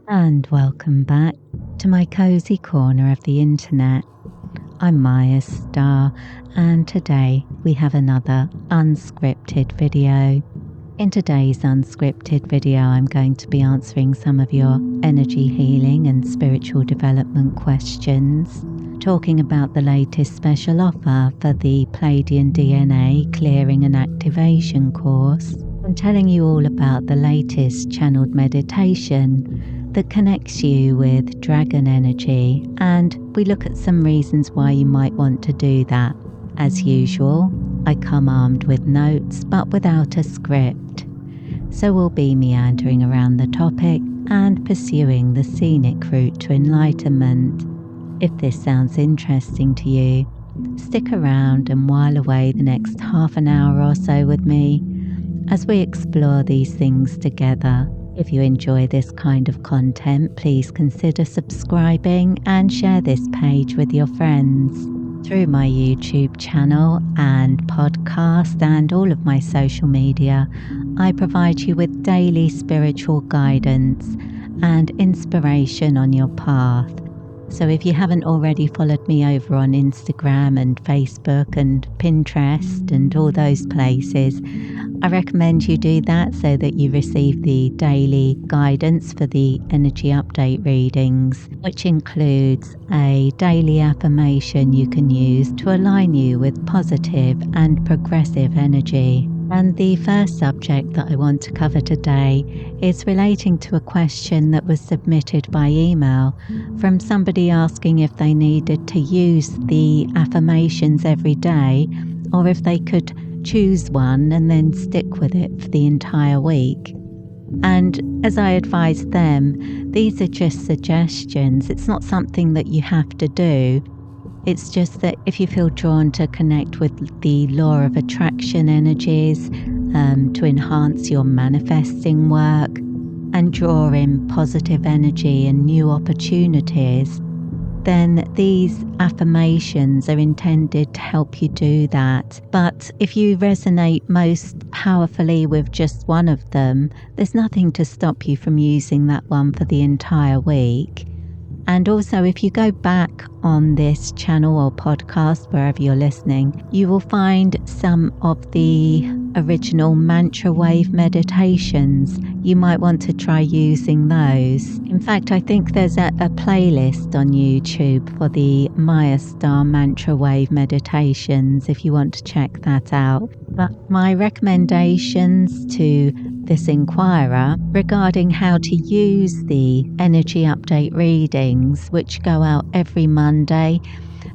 And welcome back to my cozy corner of the internet. I'm Mayastar, and today we have another unscripted video. In today's unscripted video, I'm going to be answering some of your energy healing and spiritual development questions, talking about the latest special offer for the Pleiadian DNA Clearing and Activation course, and telling you all about the latest channeled meditation that connects you with dragon energy, and we look at some reasons why you might want to do that. As usual, I come armed with notes but without a script, so we'll be meandering around the topic and pursuing the scenic route to enlightenment. If this sounds interesting to you, stick around and while away the next half an hour or so with me as we explore these things together. If you enjoy this kind of content, please consider subscribing and share this page with your friends. Through my YouTube channel and podcast and all of my social media, I provide you with daily spiritual guidance and inspiration on your path. So if you haven't already followed me over on Instagram and Facebook and Pinterest and all those places, I recommend you do that so that you receive the daily guidance for the energy update readings, which includes a daily affirmation you can use to align you with positive and progressive energy. And the first subject that I want to cover today is relating to a question that was submitted by email from somebody asking if they needed to use the affirmations every day or if they could choose one and then stick with it for the entire week. And as I advised them, these are just suggestions. It's not something that you have to do. It's just that if you feel drawn to connect with the law of attraction energies, to enhance your manifesting work and draw in positive energy and new opportunities, then these affirmations are intended to help you do that. But if you resonate most powerfully with just one of them, there's nothing to stop you from using that one for the entire week. And also, if you go back on this channel or podcast, wherever you're listening, you will find some of the original mantra wave meditations. You might want to try using those. In fact, I think there's a playlist on YouTube for the Mayastar mantra wave meditations if you want to check that out. But my recommendations to this inquirer regarding how to use the energy update readings, which go out every Monday,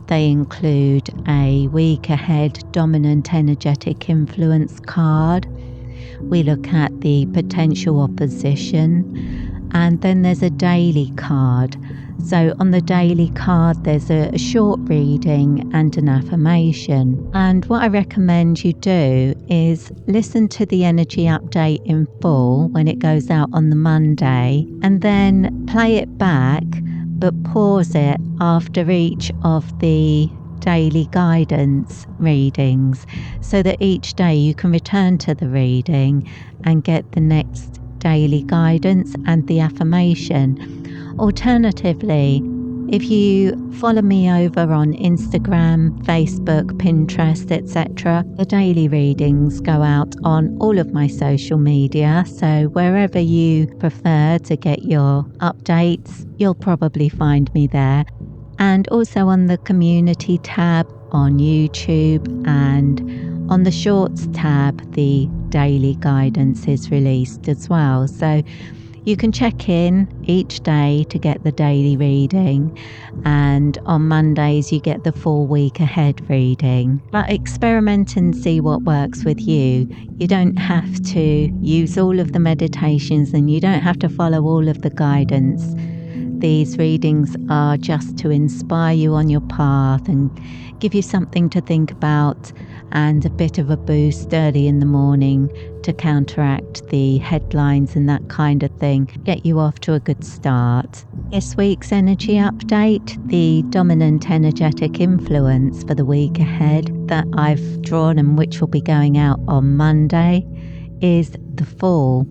they include a week ahead dominant energetic influence card. We look at the potential opposition, and then there's a daily card. So on the daily card, there's a short reading and an affirmation. And what I recommend you do is listen to the energy update in full when it goes out on the Monday, and then play it back, but pause it after each of the daily guidance readings, so that each day you can return to the reading and get the next daily guidance and the affirmation. Alternatively, if you follow me over on Instagram, Facebook, Pinterest, etc., the daily readings go out on all of my social media, so wherever you prefer to get your updates, you'll probably find me there. And also on the community tab on YouTube, and on the shorts tab, the daily guidance is released as well. So you can check in each day to get the daily reading, and on Mondays you get the full week ahead reading. But experiment and see what works with you. You don't have to use all of the meditations, and you don't have to follow all of the guidance. These readings are just to inspire you on your path and give you something to think about and a bit of a boost early in the morning to counteract the headlines and that kind of thing, get you off to a good start. This week's energy update, the dominant energetic influence for the week ahead that I've drawn and which will be going out on Monday, is the Fool.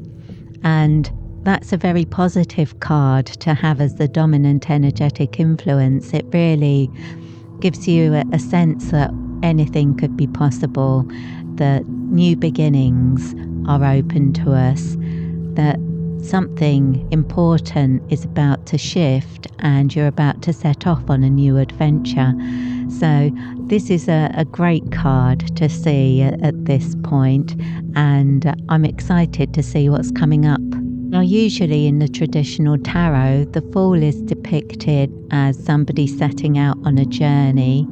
And that's a very positive card to have as the dominant energetic influence. It really gives you a sense that anything could be possible, that new beginnings are open to us, that something important is about to shift and you're about to set off on a new adventure. So this is a great card to see at this point, and I'm excited to see what's coming up. Now, usually in the traditional tarot, the Fool is depicted as somebody setting out on a journey,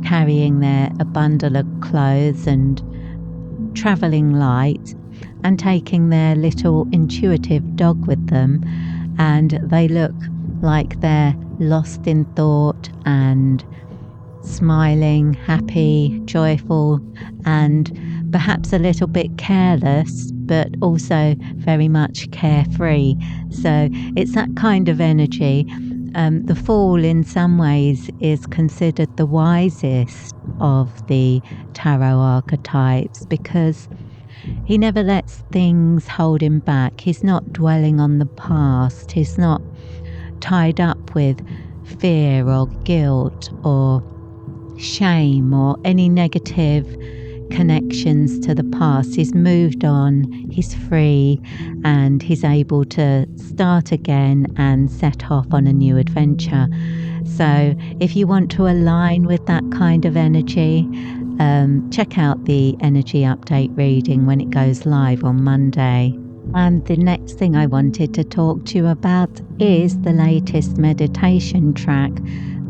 carrying a bundle of clothes and travelling light, and taking their little intuitive dog with them, and they look like they're lost in thought and smiling, happy, joyful, and perhaps a little bit careless, but also very much carefree. So it's that kind of energy. The Fool in some ways is considered the wisest of the tarot archetypes because he never lets things hold him back. He's not dwelling on the past. He's not tied up with fear or guilt or shame or any negative connections to the past. He's moved on, he's free, and he's able to start again and set off on a new adventure. So if you want to align with that kind of energy, check out the energy update reading when it goes live on Monday. And the next thing I wanted to talk to you about is the latest meditation track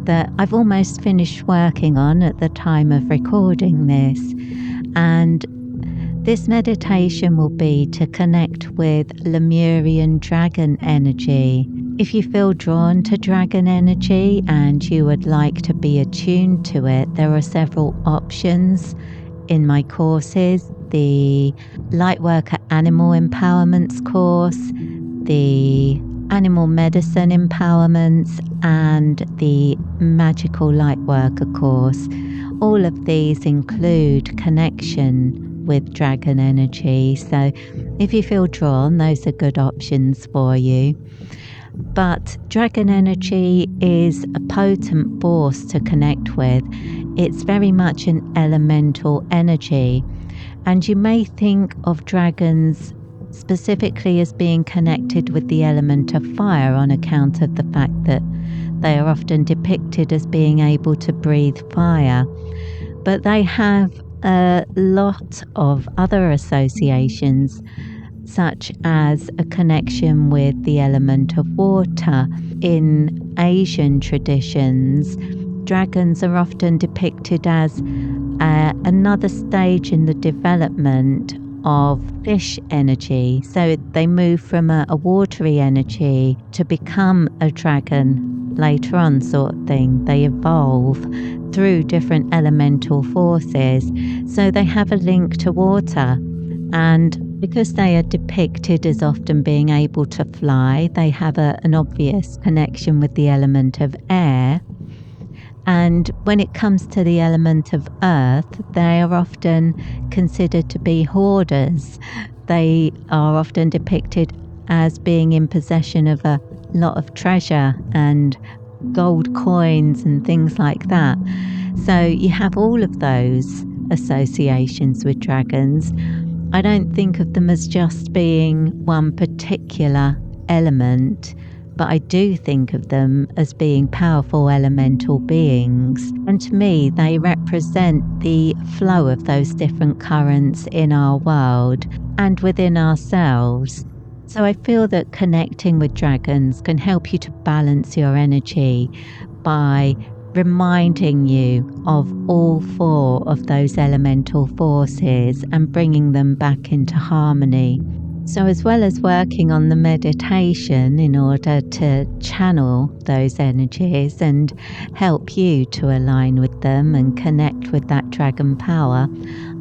that I've almost finished working on at the time of recording this. And this meditation will be to connect with Lemurian dragon energy. If you feel drawn to dragon energy and you would like to be attuned to it, there are several options in my courses. The Lightworker Animal Empowerments course, the Animal Medicine Empowerments, and the Magical Lightworker course. All of these include connection with dragon energy. So if you feel drawn, those are good options for you. But dragon energy is a potent force to connect with. It's very much an elemental energy. And you may think of dragons specifically as being connected with the element of fire on account of the fact that they are often depicted as being able to breathe fire. But they have a lot of other associations, such as a connection with the element of water. In Asian traditions, dragons are often depicted as another stage in the development of fish energy. So they move from a watery energy to become a dragon later on, sort of thing. They evolve through different elemental forces. So they have a link to water. And because they are depicted as often being able to fly, they have an obvious connection with the element of air. And when it comes to the element of earth, they are often considered to be hoarders. They are often depicted as being in possession of a lot of treasure and gold coins and things like that. So you have all of those associations with dragons. I don't think of them as just being one particular element, but I do think of them as being powerful elemental beings. And to me, they represent the flow of those different currents in our world and within ourselves. So I feel that connecting with dragons can help you to balance your energy by reminding you of all four of those elemental forces and bringing them back into harmony. So as well as working on the meditation in order to channel those energies and help you to align with them and connect with that dragon power,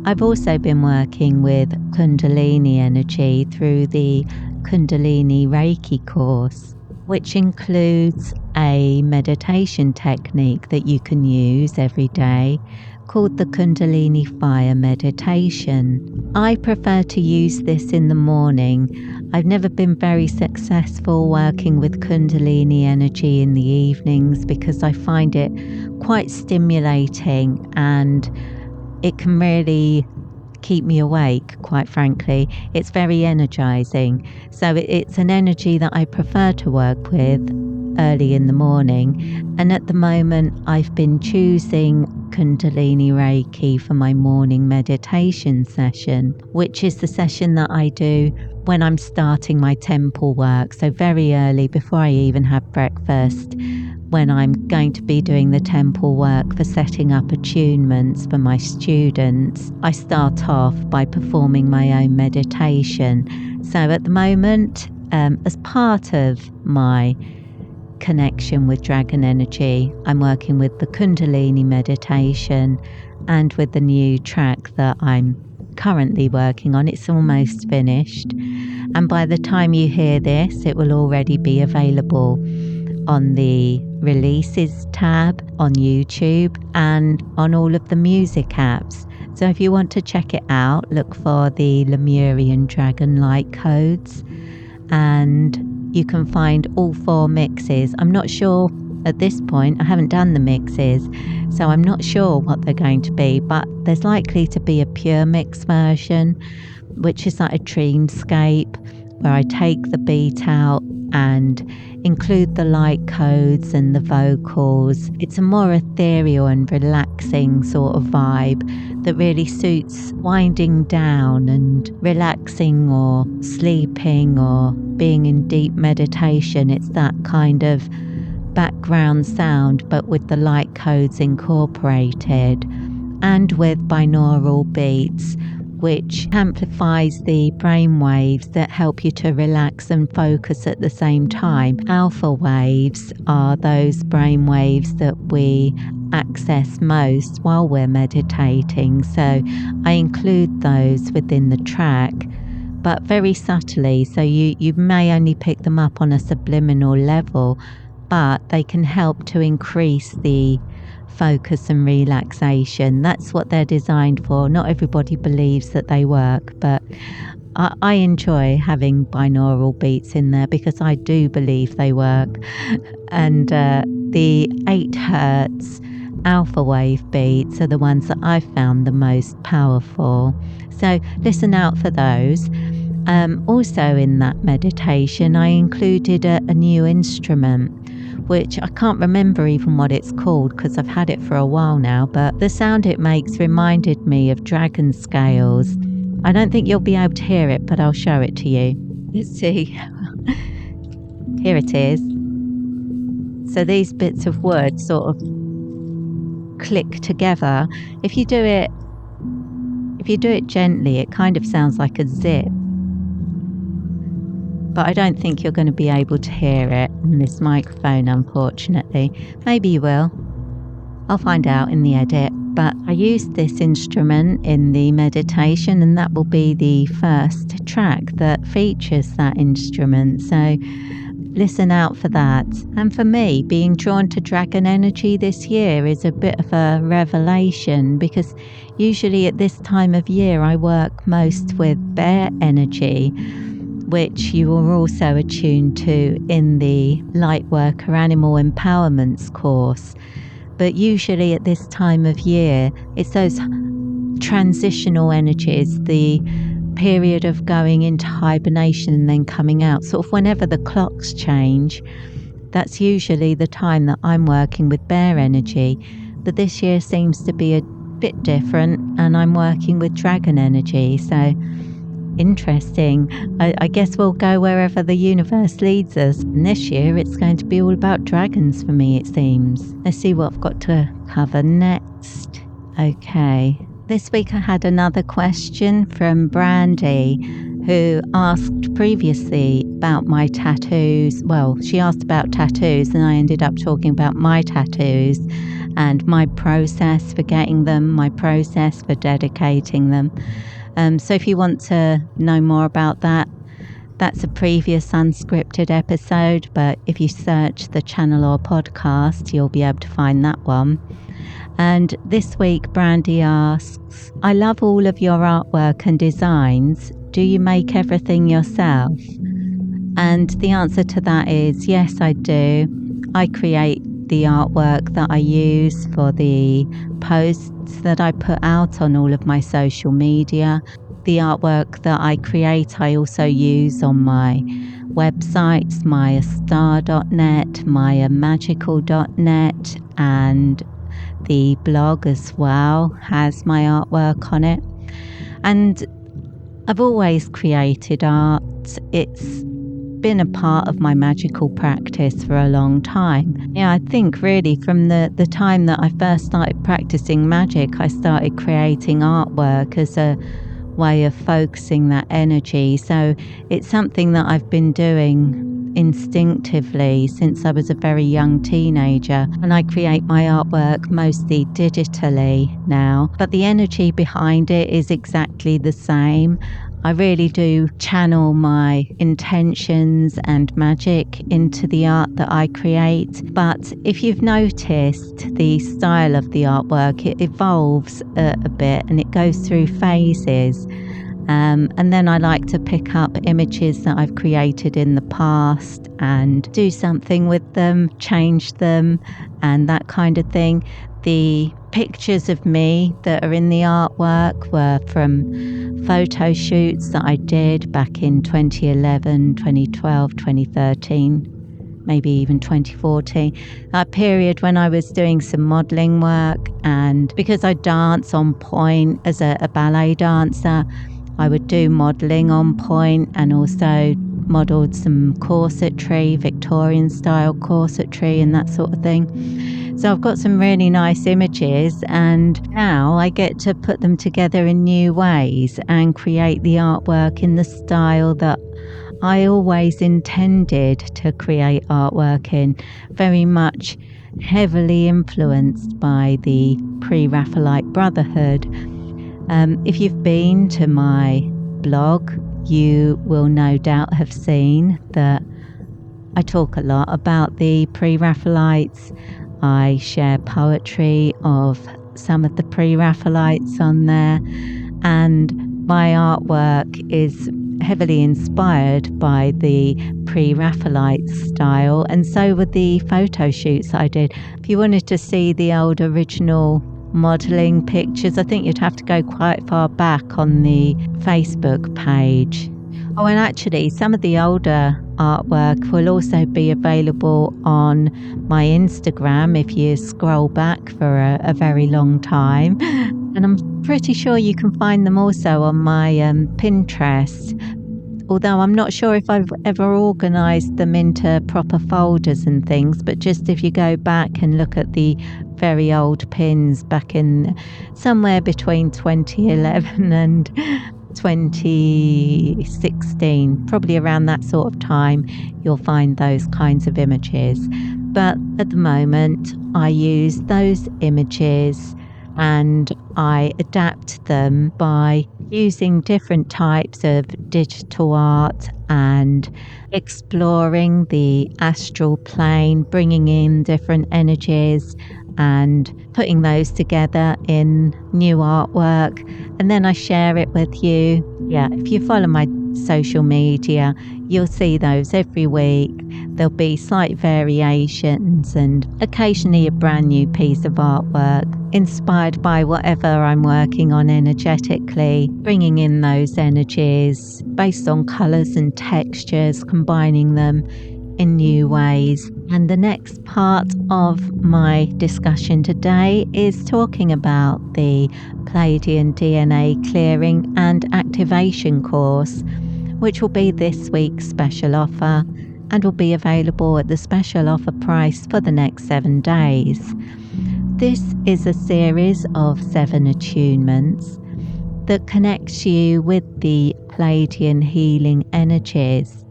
I've also been working with Kundalini energy through the Kundalini Reiki course, which includes a meditation technique that you can use every day called the Kundalini Fire Meditation. I prefer to use this in the morning I've never been very successful working with Kundalini energy in the evenings because I find it quite stimulating and it can really keep me awake, quite frankly. It's very energizing. So it's an energy that I prefer to work with early in the morning. And at the moment, I've been choosing Kundalini Reiki for my morning meditation session, which is the session that I do when I'm starting my temple work. So very early, before I even have breakfast, when I'm going to be doing the temple work for setting up attunements for my students, I start off by performing my own meditation. So at the moment, as part of my connection with dragon energy, I'm working with the Kundalini meditation and with the new track that I'm currently working on. It's almost finished, and by the time you hear this, it will already be available on the releases tab on YouTube and on all of the music apps. So if you want to check it out, look for the Lemurian Dragon Light codes and you can find all 4 mixes. I'm not sure at this point, I haven't done the mixes, so I'm not sure what they're going to be, but there's likely to be a pure mix version, which is like a dreamscape where I take the beat out and include the light codes and the vocals. It's a more ethereal and relaxing sort of vibe that really suits winding down and relaxing or sleeping or being in deep meditation. It's that kind of background sound, but with the light codes incorporated and with binaural beats, which amplifies the brain waves that help you to relax and focus at the same time. Alpha waves are those brain waves that we access most while we're meditating, so I include those within the track, but very subtly, so you may only pick them up on a subliminal level, but they can help to increase the focus and relaxation. That's what they're designed for. Not everybody believes that they work, but I enjoy having binaural beats in there because I do believe they work. And the 8 hertz alpha wave beats are the ones that I've found the most powerful. So listen out for those. Also in that meditation, I included a new instrument, which I can't remember even what it's called because I've had it for a while now, but the sound it makes reminded me of dragon scales. I don't think you'll be able to hear it, but I'll show it to you. Let's see. Here it is. So these bits of wood sort of click together. If you do it gently, it kind of sounds like a zip. But I don't think you're going to be able to hear it on this microphone, unfortunately. Maybe you will. I'll find out in the edit. But I used this instrument in the meditation, and that will be the first track that features that instrument. So listen out for that. And for me, being drawn to dragon energy this year is a bit of a revelation, because usually at this time of year I work most with bear energy, which you are also attuned to in the Lightworker Animal Empowerments course. But usually at this time of year, it's those transitional energies, the period of going into hibernation and then coming out, sort of whenever the clocks change. That's usually the time that I'm working with bear energy. But this year seems to be a bit different, and I'm working with dragon energy. So interesting. I guess we'll go wherever the universe leads us. And this year it's going to be all about dragons for me, it seems. Let's see what I've got to cover next. Okay. This week I had another question from Brandy, who asked previously about my tattoos. Well, she asked about tattoos and I ended up talking about my tattoos and my process for getting them, my process for dedicating them. So if you want to know more about that, that's a previous Unscripted episode, but if you search the channel or podcast, you'll be able to find that one. And this week, Brandy asks, I love all of your artwork and designs. do you make everything yourself? And the answer to that is yes, I do. I create the artwork that I use for the posts that I put out on all of my social media. The artwork that I create, I also use on my websites, mayastar.net, mayamagical.net, and the blog as well has my artwork on it. And I've always created art. It's been a part of my magical practice for a long time. Yeah, I think really from the time that I first started practicing magic, I started creating artwork as a way of focusing that energy. So it's something that I've been doing instinctively since I was a very young teenager, and I create my artwork mostly digitally now, but the energy behind it is exactly the same. I really do channel my intentions and magic into the art that I create. But if you've noticed, the style of the artwork, it evolves a bit and it goes through phases. And then I like to pick up images that I've created in the past and do something with them, change them, and that kind of thing. The pictures of me that are in the artwork were from photo shoots that I did back in 2011, 2012, 2013, maybe even 2014. That period when I was doing some modelling work, and because I dance on point as a ballet dancer, I would do modelling on point and also modelled some corsetry, Victorian style corsetry and that sort of thing. So I've got some really nice images, and now I get to put them together in new ways and create the artwork in the style that I always intended to create artwork in, very much heavily influenced by the pre-Raphaelite Brotherhood. If you've been to my blog, you will no doubt have seen that I talk a lot about the pre-Raphaelites. I share poetry of some of the pre-Raphaelites on there, and my artwork is heavily inspired by the pre-Raphaelite style, and so were the photo shoots that I did. If you wanted to see the old original modelling pictures, I think you'd have to go quite far back on the Facebook page. Oh, and actually some of the older artwork will also be available on my Instagram if you scroll back for a very long time. And I'm pretty sure you can find them also on my Pinterest, although I'm not sure if I've ever organised them into proper folders and things, but just if you go back and look at the very old pins back in somewhere between 2011 and 2016, probably around that sort of time, you'll find those kinds of images. But at the moment, I use those images and I adapt them by using different types of digital art and exploring the astral plane, bringing in different energies and putting those together in new artwork, and then I share it with you. Yeah, if you follow my social media, you'll see those every week. There'll be slight variations and occasionally a brand new piece of artwork inspired by whatever I'm working on energetically, bringing in those energies based on colours and textures, combining them in new ways. And the next part of my discussion today is talking about the Pleiadian DNA clearing and activation course, which will be this week's special offer and will be available at the special offer price for the next 7 days. This is a series of 7 attunements that connects you with the Pleiadian healing energies.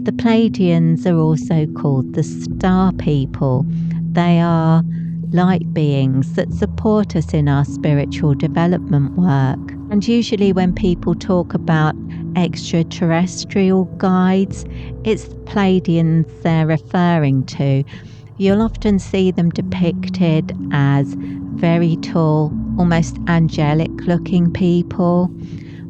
The Pleiadians are also called the Star People. They are light beings that support us in our spiritual development work. And usually when people talk about extraterrestrial guides, it's the Pleiadians they're referring to. You'll often see them depicted as very tall, almost angelic looking people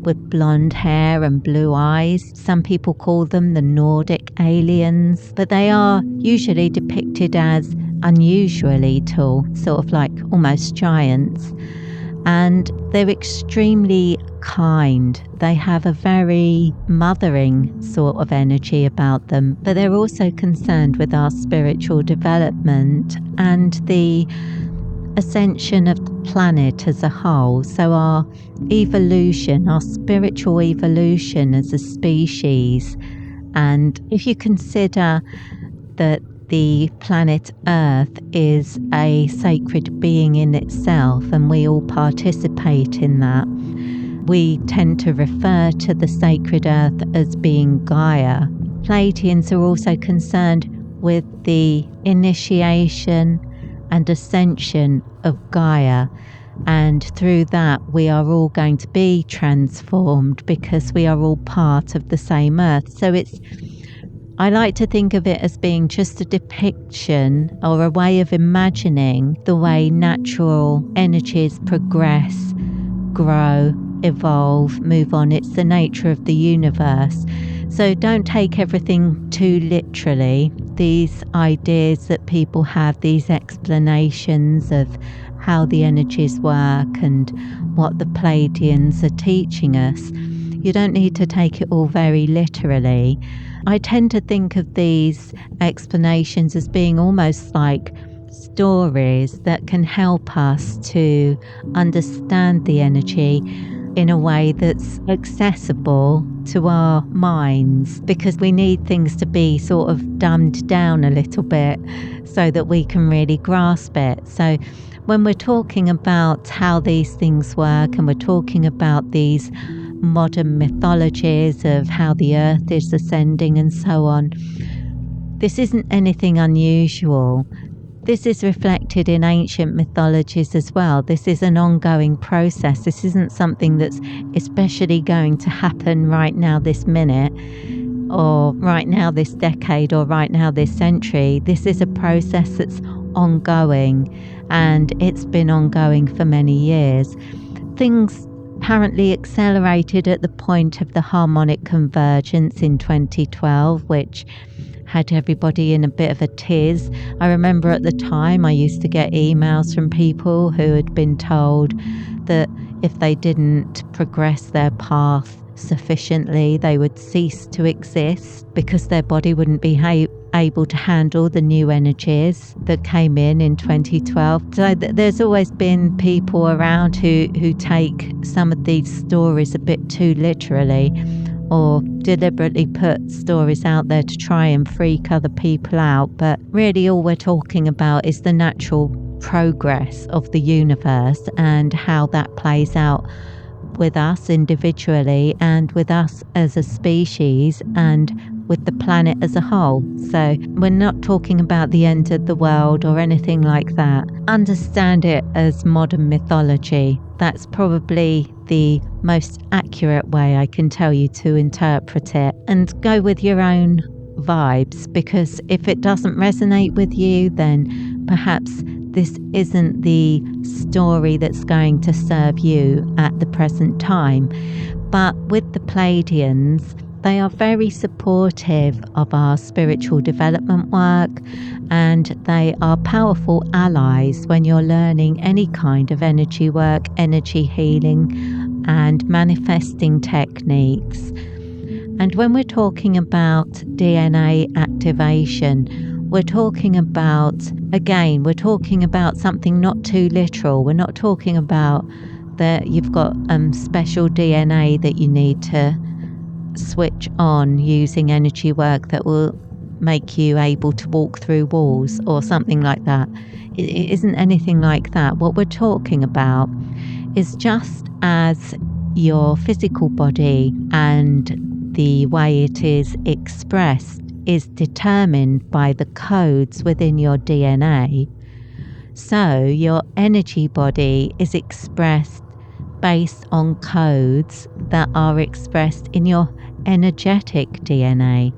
with blonde hair and blue eyes. Some people call them the Nordic aliens, but they are usually depicted as unusually tall, sort of like almost giants. And they're extremely kind. They have a very mothering sort of energy about them, but they're also concerned with our spiritual development and the ascension of the planet as a whole. So our evolution, our spiritual evolution as a species. And if you consider that the planet Earth is a sacred being in itself, and we all participate in that, we tend to refer to the sacred Earth as being Gaia. Pleiadians are also concerned with the initiation and ascension of Gaia, and through that we are all going to be transformed because we are all part of the same Earth. So I like to think of it as being just a depiction or a way of imagining the way natural energies progress, grow, evolve, move on. It's the nature of the universe. So don't take everything too literally. These ideas that people have, these explanations of how the energies work and what the Pleiadians are teaching us, you don't need to take it all very literally. I tend to think of these explanations as being almost like stories that can help us to understand the energy in a way that's accessible to our minds, because we need things to be sort of dumbed down a little bit so that we can really grasp it. So when we're talking about how these things work and we're talking about these modern mythologies of how the earth is ascending and so on, this isn't anything unusual. This is reflected in ancient mythologies as well. This is an ongoing process. This isn't something that's especially going to happen right now, this minute, or right now, this decade, or right now, this century. This is a process that's ongoing, and it's been ongoing for many years. Things apparently accelerated at the point of the harmonic convergence in 2012, which had everybody in a bit of a tiz. I remember at the time I used to get emails from people who had been told that if they didn't progress their path sufficiently, they would cease to exist because their body wouldn't be able to handle the new energies that came in 2012. So there's always been people around who take some of these stories a bit too literally, or deliberately put stories out there to try and freak other people out. But really all we're talking about is the natural progress of the universe and how that plays out with us individually and with us as a species and with the planet as a whole. So we're not talking about the end of the world or anything like that. Understand it as modern mythology. That's probably the most accurate way I can tell you to interpret it, and go with your own vibes, because if it doesn't resonate with you, then perhaps this isn't the story that's going to serve you at the present time. But with the Pleiadians, they are very supportive of our spiritual development work, and they are powerful allies when you're learning any kind of energy work, energy healing, and manifesting techniques. And when we're talking about DNA activation, we're talking about something not too literal. We're not talking about that you've got special DNA that you need to switch on using energy work that will make you able to walk through walls or something like that. It isn't anything like that. What we're talking about is just as your physical body and the way it is expressed is determined by the codes within your DNA, so your energy body is expressed based on codes that are expressed in your energetic DNA,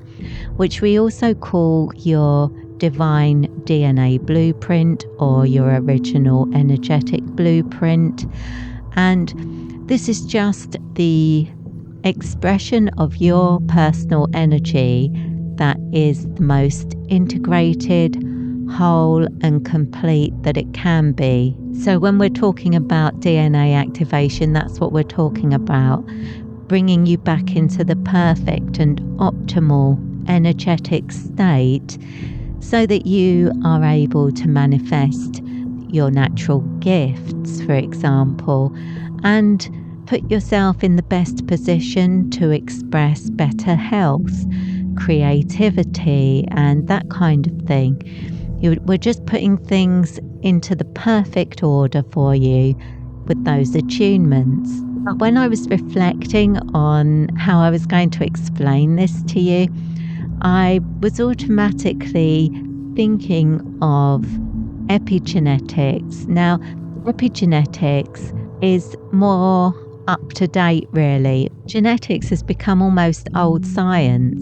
which we also call your divine DNA blueprint or your original energetic blueprint. And this is just the expression of your personal energy that is the most integrated, whole and complete that it can be. So when we're talking about DNA activation, that's what we're talking about, bringing you back into the perfect and optimal energetic state so that you are able to manifest your natural gifts, for example, and put yourself in the best position to express better health, creativity, and that kind of thing. We're just putting things into the perfect order for you with those attunements. But when I was reflecting on how I was going to explain this to you, I was automatically thinking of epigenetics. Now, epigenetics is more up to date, really. Genetics has become almost old science,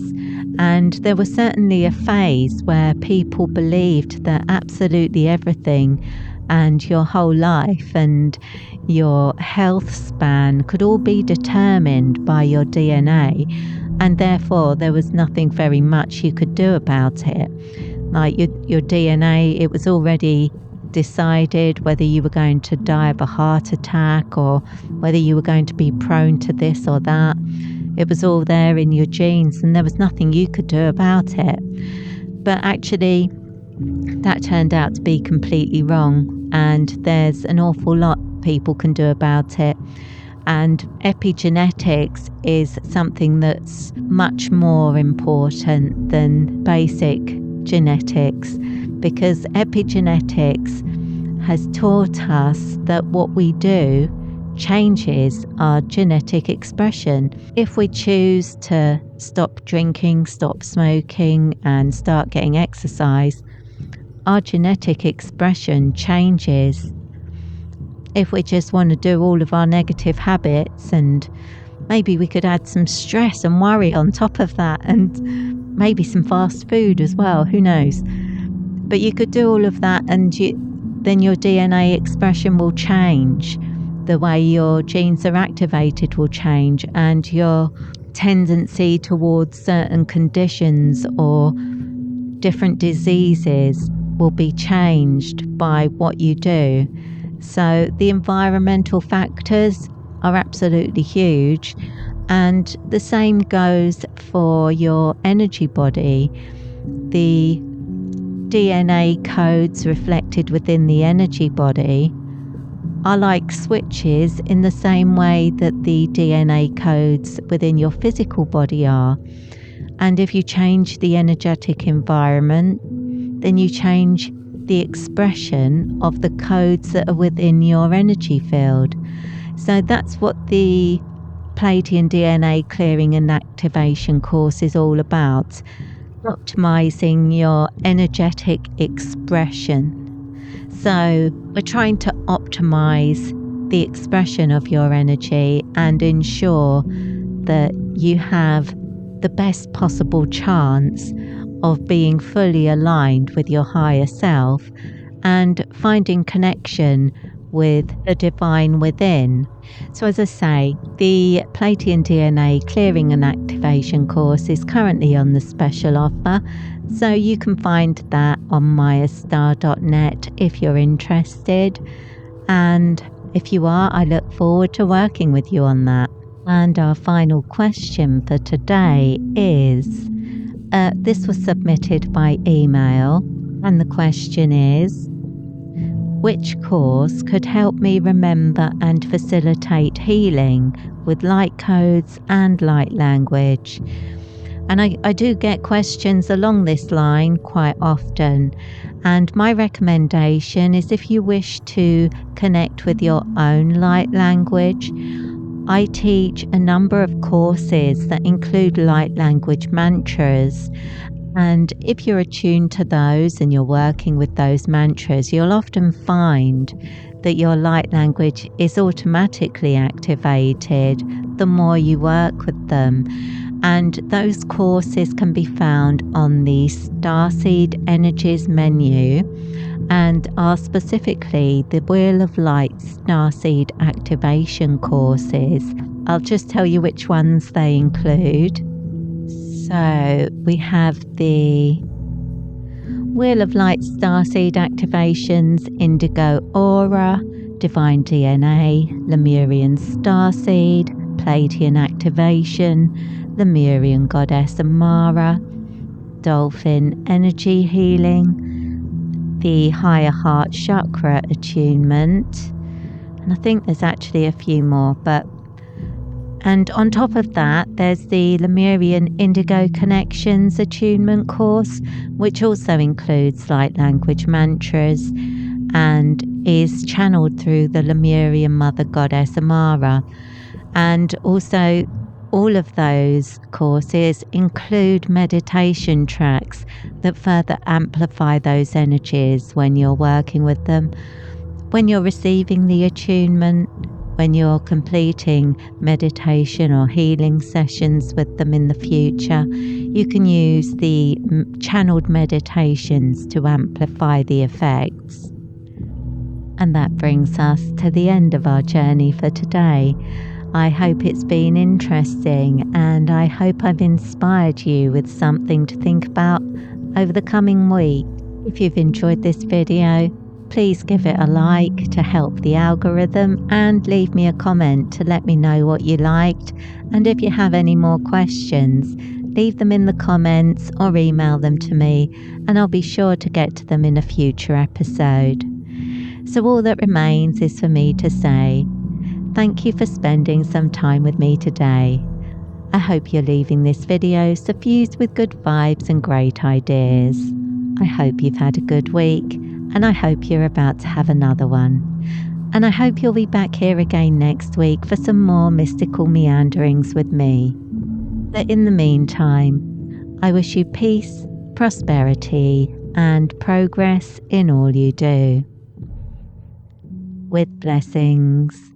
and there was certainly a phase where people believed that absolutely everything and your whole life and your health span could all be determined by your DNA, and therefore there was nothing very much you could do about it. Like your DNA, it was already decided whether you were going to die of a heart attack or whether you were going to be prone to this or that. It was all there in your genes and there was nothing you could do about it. But actually, that turned out to be completely wrong, and there's an awful lot people can do about it. And epigenetics is something that's much more important than basic genetics, because epigenetics has taught us that what we do changes our genetic expression. If we choose to stop drinking, stop smoking, and start getting exercise, our genetic expression changes. If we just want to do all of our negative habits, and maybe we could add some stress and worry on top of that, and maybe some fast food as well, who knows. But you could do all of that, and then your DNA expression will change. The way your genes are activated will change, and your tendency towards certain conditions or different diseases will be changed by what you do. So the environmental factors are absolutely huge, and the same goes for your energy body. The DNA codes reflected within the energy body are like switches in the same way that the DNA codes within your physical body are. And if you change the energetic environment, then you change the expression of the codes that are within your energy field. So that's what the Pleiadian DNA clearing and activation course is all about, optimizing your energetic expression. So we're trying to optimize the expression of your energy and ensure that you have the best possible chance of being fully aligned with your higher self and finding connection with the divine within. So as I say, the Pleiadian DNA clearing and activation course is currently on the special offer, so you can find that on mayastar.net if you're interested, and if you are, I look forward to working with you on that. And our final question for today is, this was submitted by email, and the question is, which course could help me remember and facilitate healing with light codes and light language? And I do get questions along this line quite often, and my recommendation is, if you wish to connect with your own light language, I teach a number of courses that include light language mantras. And if you're attuned to those and you're working with those mantras, you'll often find that your light language is automatically activated the more you work with them. And those courses can be found on the Starseed Energies menu. and are specifically the Wheel of Light Starseed activation courses. I'll just tell you which ones they include. So we have the Wheel of Light Starseed activations, Indigo Aura, Divine DNA, Lemurian Starseed, Pleiadian activation, Lemurian Goddess Amara, Dolphin Energy Healing, the Higher Heart Chakra attunement, and I think there's actually a few more, and on top of that there's the Lemurian Indigo Connections attunement course, which also includes light language mantras and is channeled through the Lemurian Mother Goddess Amara. And also all of those courses include meditation tracks that further amplify those energies when you're working with them, when you're receiving the attunement, when you're completing meditation or healing sessions with them in the future. You can use the channeled meditations to amplify the effects. And that brings us to the end of our journey for today. I hope it's been interesting, and I hope I've inspired you with something to think about over the coming week. If you've enjoyed this video, please give it a like to help the algorithm, and leave me a comment to let me know what you liked. And if you have any more questions, leave them in the comments or email them to me, and I'll be sure to get to them in a future episode. So all that remains is for me to say, thank you for spending some time with me today. I hope you're leaving this video suffused with good vibes and great ideas. I hope you've had a good week, and I hope you're about to have another one. And I hope you'll be back here again next week for some more mystical meanderings with me. But in the meantime, I wish you peace, prosperity, and progress in all you do. With blessings.